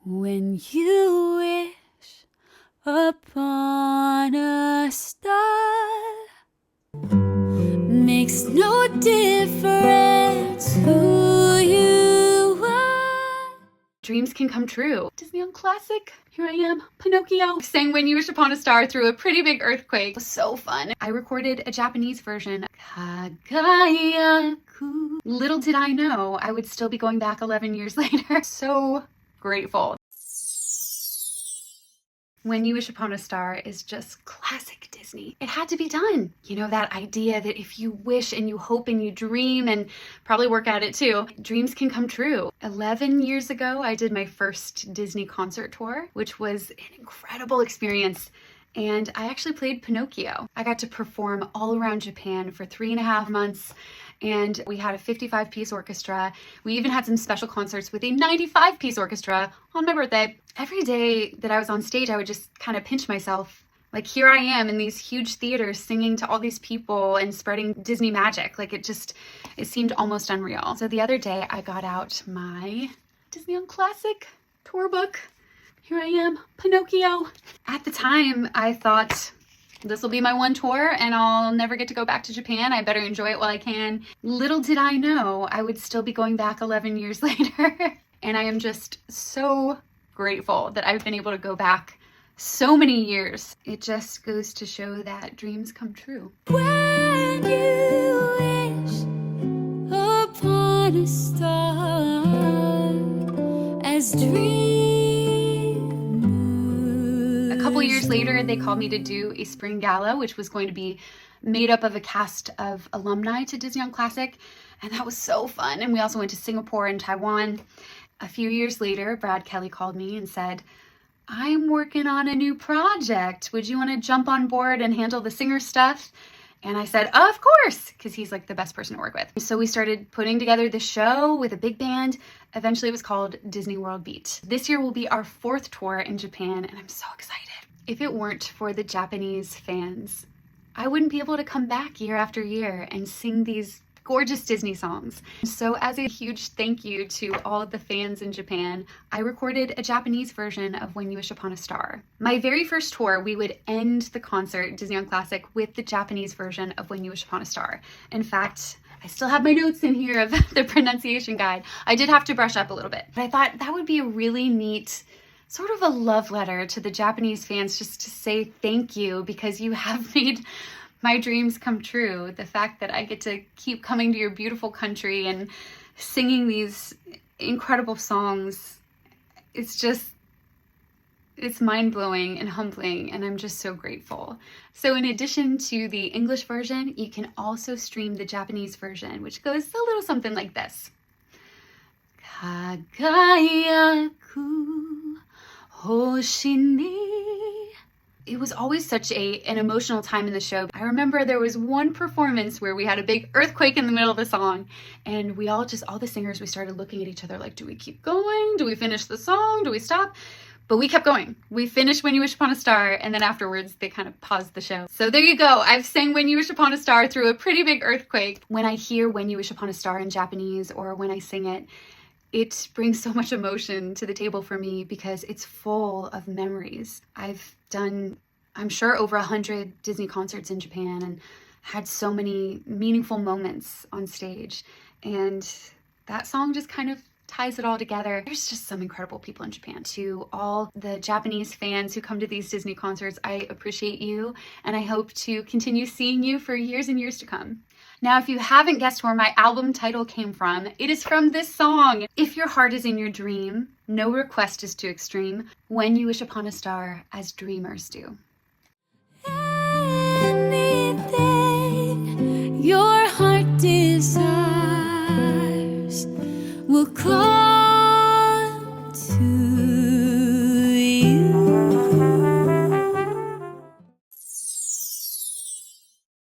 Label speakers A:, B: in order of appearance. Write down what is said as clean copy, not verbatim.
A: When you wish upon a star, makes no difference who you are. Dreams can come true. Disney on Classic. Here I am, Pinocchio. Sang When You Wish Upon a Star through a pretty big earthquake. It was so fun. I recorded a Japanese version. Kagayaku. Little did I know I would still be going back 11 years later. So grateful. When You Wish Upon a Star is just classic Disney. It had to be done. You know, that idea that if you wish and you hope and you dream and probably work at it too, dreams can come true. 11 years ago, I did my first Disney concert tour, which was an incredible experience. And I actually played Pinocchio. I got to perform all around Japan for 3.5 months. And we had a 55-piece orchestra. We even had some special concerts with a 95-piece orchestra on my birthday. Every day that I was on stage, I would just kind of pinch myself. Like, here I am in these huge theaters singing to all these people and spreading Disney magic. Like, it seemed almost unreal. So the other day, I got out my Disney on Classic tour book. Here I am, Pinocchio. At the time, I thought, this will be my one tour and I'll never get to go back to Japan. I better enjoy it while I can. Little did I know I would still be going back 11 years later. And I am just so grateful that I've been able to go back so many years. It just goes to show that dreams come true. When you wish upon a star as dreams. A couple years later, they called me to do a spring gala, which was going to be made up of a cast of alumni to Disney on Classic. And that was so fun. And we also went to Singapore and Taiwan. A few years later, Brad Kelly called me and said, I'm working on a new project. Would you want to jump on board and handle the singer stuff? And I said, of course, because he's like the best person to work with. So we started putting together the show with a big band. Eventually it was called Disney World Beat. This year will be our 4th tour in Japan, and I'm so excited. If it weren't for the Japanese fans, I wouldn't be able to come back year after year and sing these gorgeous Disney songs. So as a huge thank you to all of the fans in Japan, I recorded a Japanese version of When You Wish Upon a Star. My very first tour, we would end the concert, Disney on Classic, with the Japanese version of When You Wish Upon a Star. In fact, I still have my notes in here of the pronunciation guide. I did have to brush up a little bit, but I thought that would be a really neat sort of a love letter to the Japanese fans, just to say thank you because you have made my dreams come true. The fact that I get to keep coming to your beautiful country and singing these incredible songs, it's mind-blowing and humbling, and I'm just so grateful. So in addition to the English version, you can also stream the Japanese version, which goes a little something like this. Kagayaku hoshi ni. It was always such an emotional time in the show. I remember there was one performance where we had a big earthquake in the middle of the song, and we all the singers, we started looking at each other like, do we keep going? Do we finish the song? Do we stop? But we kept going. We finished When You Wish Upon a Star, and then afterwards they kind of paused the show. So there you go. I've sang When You Wish Upon a Star through a pretty big earthquake. When I hear When You Wish Upon a Star in Japanese, or when I sing it, it brings so much emotion to the table for me because it's full of memories. I've done, I'm sure, over 100 Disney concerts in Japan and had so many meaningful moments on stage. And that song just kind of ties it all together. There's just some incredible people in Japan. To all the Japanese fans who come to these Disney concerts, I appreciate you, and I hope to continue seeing you for years and years to come. Now, if you haven't guessed where my album title came from, it is from this song. If your heart is in your dream, no request is too extreme. When you wish upon a star, as dreamers do. Anything your heart desires will come.